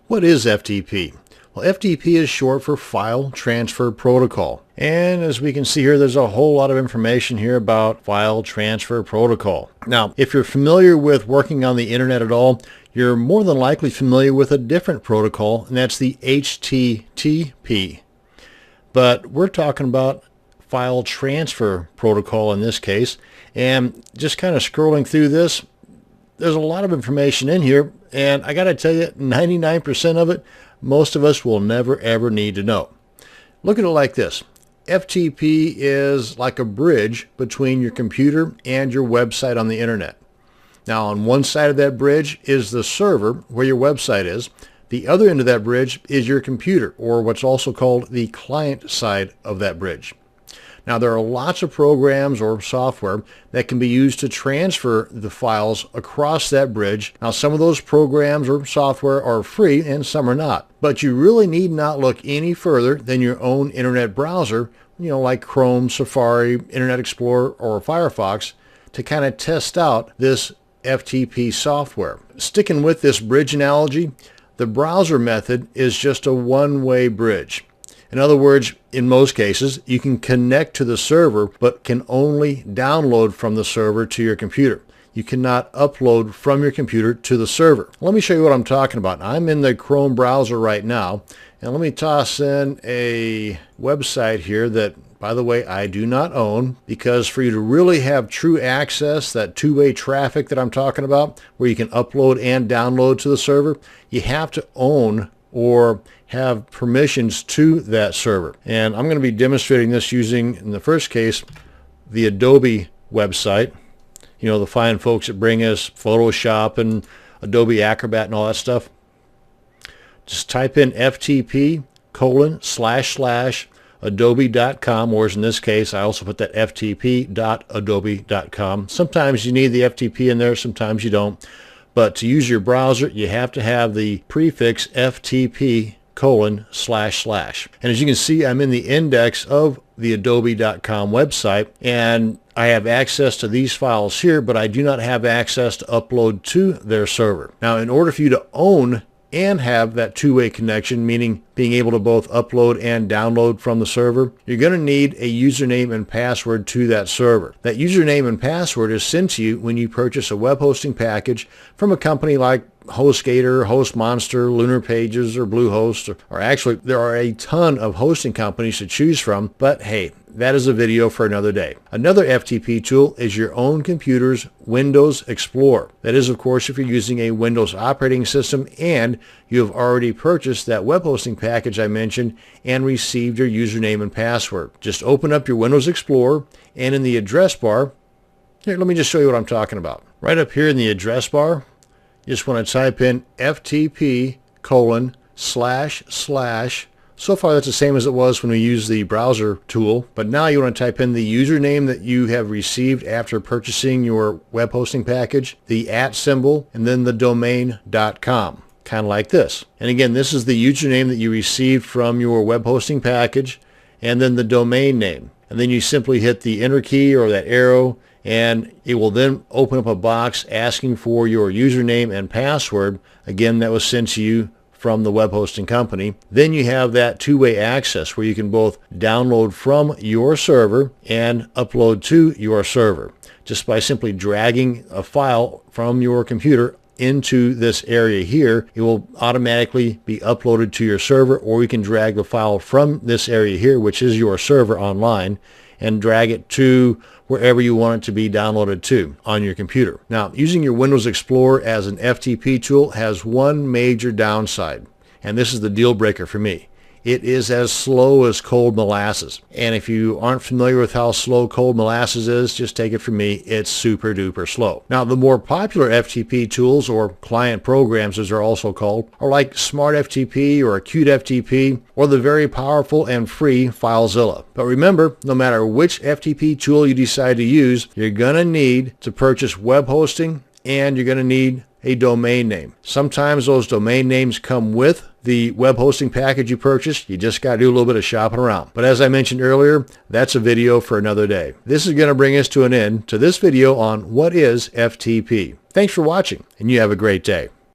What is FTP? Well, FTP is short for File Transfer Protocol. And as we can see here, there's a whole lot of information here about File Transfer Protocol. Now, if you're familiar with working on the internet at all, you're more than likely familiar with a different protocol, and that's the HTTP. But we're talking about File Transfer Protocol in this case. And just kind of scrolling through this, there's a lot of information in here, and I got to tell you, 99% of it, most of us will never ever need to know. Look at it like this. FTP is like a bridge between your computer and your website on the internet. Now, on one side of that bridge is the server where your website is. The other end of that bridge is your computer, or what's also called the client side of that bridge. Now, there are lots of programs or software that can be used to transfer the files across that bridge. Now, some of those programs or software are free and some are not. But you really need not look any further than your own internet browser, like Chrome, Safari, Internet Explorer, or Firefox, to kind of test out this FTP software. Sticking with this bridge analogy, the browser method is just a one-way bridge. In other words, in most cases, you can connect to the server, but can only download from the server to your computer. You cannot upload from your computer to the server. Let me show you what I'm talking about. I'm in the Chrome browser right now, and let me toss in a website here that, by the way, I do not own, because for you to really have true access, that two-way traffic that I'm talking about, where you can upload and download to the server, you have to own or have permissions to that server. And I'm going to be demonstrating this using, in the first case, the Adobe website. The fine folks that bring us Photoshop and Adobe Acrobat and all that stuff. Just type in FTP://adobe.com, or as in this case, I also put that ftp.adobe.com. Sometimes you need the FTP in there, sometimes you don't. But to use your browser, you have to have the prefix FTP://. And as you can see, I'm in the index of the adobe.com website, and I have access to these files here, but I do not have access to upload to their server. Now, in order for you to own and have that two-way connection, meaning being able to both upload and download from the server, you're going to need a username and password to that server. That username and password is sent to you when you purchase a web hosting package from a company like HostGator, HostMonster, Lunar Pages, or Bluehost, or actually there are a ton of hosting companies to choose from, but hey, that is a video for another day. Another FTP tool is your own computer's Windows Explorer. That is, of course, if you're using a Windows operating system and you have already purchased that web hosting package I mentioned and received your username and password. Just open up your Windows Explorer, and in the address bar, here, let me just show you what I'm talking about. Right up here in the address bar, you just want to type in FTP://. So far, that's the same as it was when we used the browser tool. But now you want to type in the username that you have received after purchasing your web hosting package, the @ symbol, and then the domain.com. Kind of like this. And again, this is the username that you received from your web hosting package, and then the domain name. And then you simply hit the enter key or that arrow, and it will then open up a box asking for your username and password. Again, that was sent to you from the web hosting company. Then you have that two-way access where you can both download from your server and upload to your server just by simply dragging a file from your computer into this area here. It will automatically be uploaded to your server, or you can drag the file from this area here, which is your server online, and drag it to wherever you want it to be downloaded to on your computer. Now, using your Windows Explorer as an FTP tool has one major downside, and this is the deal breaker for me. It is as slow as cold molasses. And if you aren't familiar with how slow cold molasses is, just take it from me, it's super duper slow. Now, the more popular FTP tools, or client programs as they're also called, are like Smart FTP or Acute FTP, or the very powerful and free FileZilla. But remember, no matter which FTP tool you decide to use, you're going to need to purchase web hosting, and you're going to need a domain name. Sometimes those domain names come with the web hosting package you purchased. You just got to do a little bit of shopping around. But as I mentioned earlier, that's a video for another day. This is going to bring us to an end to this video on what is FTP. Thanks for watching, and you have a great day.